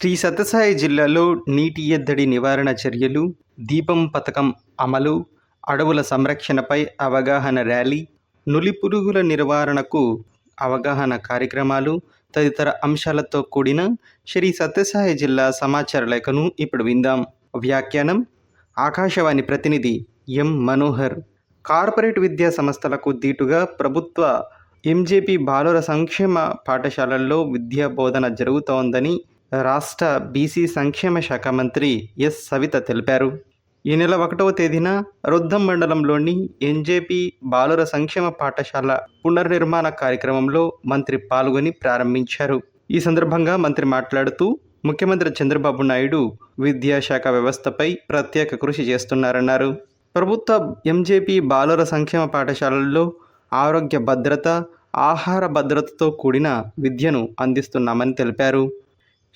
శ్రీ సత్యసాయి జిల్లాలో నీటి ఎద్దడి నివారణ చర్యలు, దీపం పథకం అమలు, అడవుల సంరక్షణపై అవగాహన ర్యాలీ, నులిపురుగుల నివారణకు అవగాహన కార్యక్రమాలు తదితర అంశాలతో కూడిన శ్రీ సత్యసాయి జిల్లా సమాచార లేఖను ఇప్పుడు విందాం. వ్యాఖ్యానం ఆకాశవాణి ప్రతినిధి ఎం మనోహర్. కార్పొరేట్ విద్యా సంస్థలకు దీటుగా ప్రభుత్వ ఎంజేపీ బాలుర సంక్షేమ పాఠశాలల్లో విద్యా బోధన జరుగుతోందని రాష్ట్ర బీసీ సంక్షేమ శాఖ మంత్రి ఎస్ సవిత తెలిపారు. ఈ నెల 1వ తేదీన రొద్దం మండలంలోని ఎన్జేపీ బాలుర సంక్షేమ పాఠశాల పునర్నిర్మాణ కార్యక్రమంలో మంత్రి పాల్గొని ప్రారంభించారు. ఈ సందర్భంగా మంత్రి మాట్లాడుతూ, ముఖ్యమంత్రి చంద్రబాబు నాయుడు విద్యాశాఖ వ్యవస్థపై ప్రత్యేక కృషి చేస్తున్నారన్నారు. ప్రభుత్వ ఎంజేపీ బాలుర సంక్షేమ పాఠశాలల్లో ఆరోగ్య భద్రత, ఆహార భద్రతతో కూడిన విద్యను అందిస్తున్నామని తెలిపారు.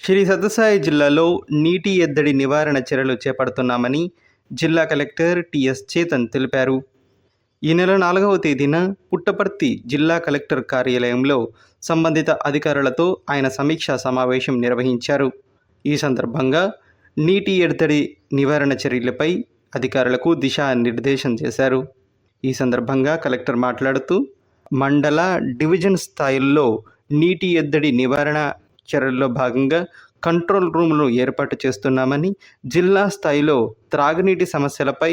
శ్రీ సత్యసాయి జిల్లాలో నీటి ఎద్దడి నివారణ చర్యలు చేపడుతున్నామని జిల్లా కలెక్టర్ టిఎస్ చేతన్ తెలిపారు. ఈ నెల 4వ తేదీన పుట్టపర్తి జిల్లా కలెక్టర్ కార్యాలయంలో సంబంధిత అధికారులతో ఆయన సమీక్షా సమావేశం నిర్వహించారు. ఈ సందర్భంగా నీటి ఎద్దడి నివారణ చర్యలపై అధికారులకు దిశానిర్దేశం చేశారు. ఈ సందర్భంగా కలెక్టర్ మాట్లాడుతూ, మండల, డివిజన్ స్థాయిల్లో నీటి ఎద్దడి నివారణ చర్యల్లో భాగంగా కంట్రోల్ రూమ్లను ఏర్పాటు చేస్తున్నామని, జిల్లా స్థాయిలో త్రాగునీటి సమస్యలపై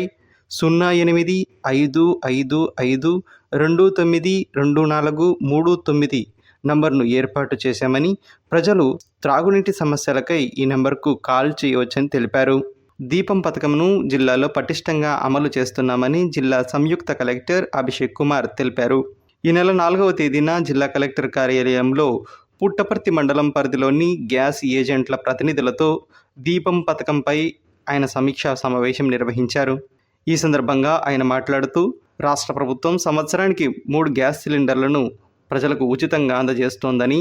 0855292439 నంబర్ను ఏర్పాటు చేశామని, ప్రజలు త్రాగునీటి సమస్యలకై ఈ నంబర్కు కాల్ చేయవచ్చని తెలిపారు. దీపం పథకంను జిల్లాలో పటిష్టంగా అమలు చేస్తున్నామని జిల్లా సంయుక్త కలెక్టర్ అభిషేక్ కుమార్ తెలిపారు. ఈ నెల 4వ తేదీన జిల్లా కలెక్టర్ కార్యాలయంలో పుట్టపర్తి మండలం పరిధిలోని గ్యాస్ ఏజెంట్ల ప్రతినిధులతో దీపం పథకంపై ఆయన సమీక్షా సమావేశం నిర్వహించారు. ఈ సందర్భంగా ఆయన మాట్లాడుతూ, రాష్ట్ర ప్రభుత్వం సంవత్సరానికి 3 గ్యాస్ సిలిండర్లను ప్రజలకు ఉచితంగా అందజేస్తోందని,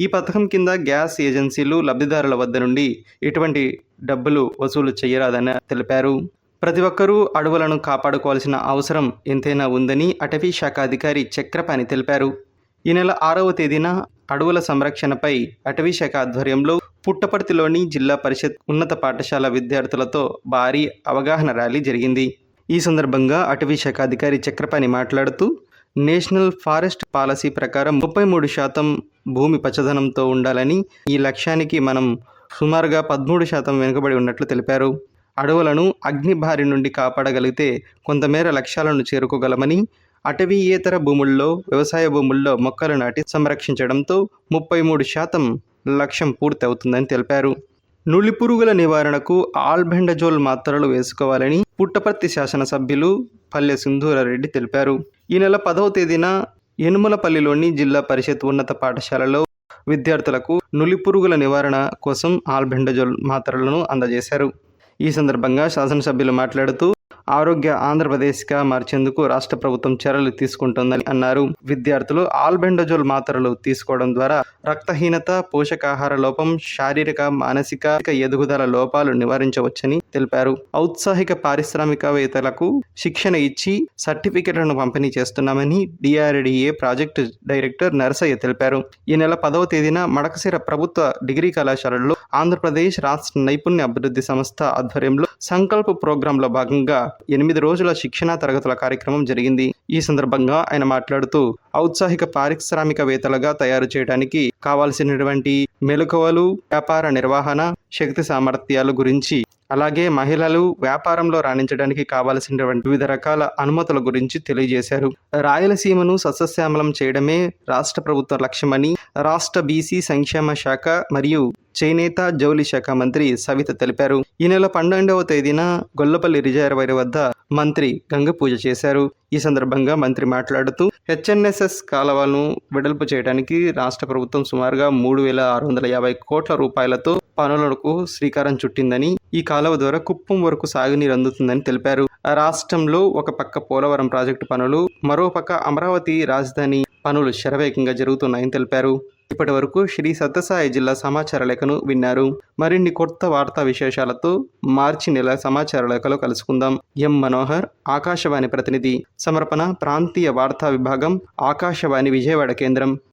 ఈ పథకం కింద గ్యాస్ ఏజెన్సీలు లబ్ధిదారుల వద్ద నుండి ఎటువంటి డబ్బులు వసూలు చేయరాదని తెలిపారు. ప్రతి ఒక్కరూ అడవులను కాపాడుకోవాల్సిన అవసరం ఎంతైనా ఉందని అటవీ శాఖ అధికారి చక్రపాణి తెలిపారు. ఈ నెల 6వ తేదీన అడవుల సంరక్షణపై అటవీ శాఖ ఆధ్వర్యంలో పుట్టపర్తిలోని జిల్లా పరిషత్ ఉన్నత పాఠశాల విద్యార్థులతో భారీ అవగాహన ర్యాలీ జరిగింది. ఈ సందర్భంగా అటవీ శాఖ అధికారి చక్రపాణి మాట్లాడుతూ, నేషనల్ ఫారెస్ట్ పాలసీ ప్రకారం 33% భూమి పచ్చదనంతో ఉండాలని, ఈ లక్ష్యానికి మనం సుమారుగా 13% వెనుకబడి ఉన్నట్లు తెలిపారు. అడవులను అగ్ని బారి నుండి కాపాడగలిగితే కొంతమేర లక్ష్యాలను చేరుకోగలమని, అటవీయేతర భూముల్లో, వ్యవసాయ భూముల్లో మొక్కలు నాటి సంరక్షించడంతో 33% లక్ష్యం పూర్తి అవుతుందని తెలిపారు. నులిపురుగుల నివారణకు ఆల్బెండజోల్ మాత్రలు వేసుకోవాలని పుట్టపర్తి శాసనసభ్యులు పల్లె సింధూరారెడ్డి తెలిపారు. ఈ నెల 10వ తేదీన యనుమలపల్లిలోని జిల్లా పరిషత్ ఉన్నత పాఠశాలలో విద్యార్థులకు నులిపురుగుల నివారణ కోసం ఆల్బెండజోల్ మాత్రలను అందజేశారు. ఈ సందర్భంగా శాసనసభ్యులు మాట్లాడుతూ, ఆరోగ్య ఆంధ్రప్రదేశ్గా మార్చేందుకు రాష్ట్ర ప్రభుత్వం చర్యలు తీసుకుంటోందని అన్నారు. విద్యార్థులు ఆల్బెండజోల్ మాత్రలు తీసుకోవడం ద్వారా రక్తహీనత, పోషకాహార లోపం, శారీరక, మానసిక ఎదుగుదల లోపాలు నివారించవచ్చని తెలిపారు. ఔత్సాహిక పారిశ్రామికవేత్తలకు శిక్షణ ఇచ్చి సర్టిఫికెట్లను పంపిణీ చేస్తున్నామని డిఆర్డీఏ ప్రాజెక్టు డైరెక్టర్ నరసయ్య తెలిపారు. ఈ నెల 10వ తేదీన మడకశిర ప్రభుత్వ డిగ్రీ కళాశాలలో ఆంధ్రప్రదేశ్ రాష్ట్ర నైపుణ్య అభివృద్ధి సంస్థ ఆధ్వర్యంలో సంకల్ప ప్రోగ్రాంలో భాగంగా 8 రోజుల శిక్షణా తరగతుల కార్యక్రమం జరిగింది. ఈ సందర్భంగా ఆయన మాట్లాడుతూ, ఔత్సాహిక పారిశ్రామికవేత్తలుగా తయారు చేయడానికి కావాల్సినటువంటి మెలకువలు, వ్యాపార నిర్వహణ, శక్తి సామర్థ్యాల గురించి, అలాగే మహిళలు వ్యాపారంలో రాణించడానికి కావాల్సినటువంటి వివిధ రకాల అనుమతుల గురించి తెలియజేశారు. రాయలసీమను సస్యశ్యామలం చేయడమే రాష్ట్ర ప్రభుత్వ లక్ష్యమని రాష్ట్ర బీసీ సంక్షేమ శాఖ మరియు చేనేత జౌళి శాఖ మంత్రి సవిత తెలిపారు. ఈ నెల 12వ తేదీన గొల్లపల్లి రిజర్వాయర్ వద్ద మంత్రి గంగ పూజ చేశారు. ఈ సందర్భంగా మంత్రి మాట్లాడుతూ, హెచ్ఎన్ఎస్ఎస్ కాలువలను వెడల్పు చేయడానికి రాష్ట్ర ప్రభుత్వం సుమారుగా 3,650 కోట్ల రూపాయలతో పనులకు శ్రీకారం చుట్టిందని, ఈ కాలువ ద్వారా కుప్పం వరకు సాగునీరు అందుతుందని తెలిపారు. రాష్ట్రంలో ఒక పక్క పోలవరం ప్రాజెక్టు పనులు, మరోపక్క అమరావతి రాజధాని పనులు శరవేగంగా జరుగుతున్నాయని తెలిపారు. ఇప్పటి వరకు శ్రీ సత్యసాయి జిల్లా సమాచార లేఖను విన్నారు. మరిన్ని కొత్త వార్తా విశేషాలతో మార్చి నెల సమాచార లేఖలో కలుసుకుందాం. ఎం మనోహర్, ఆకాశవాణి ప్రతినిధి. సమర్పణ ప్రాంతీయ వార్తా విభాగం, ఆకాశవాణి విజయవాడ కేంద్రం.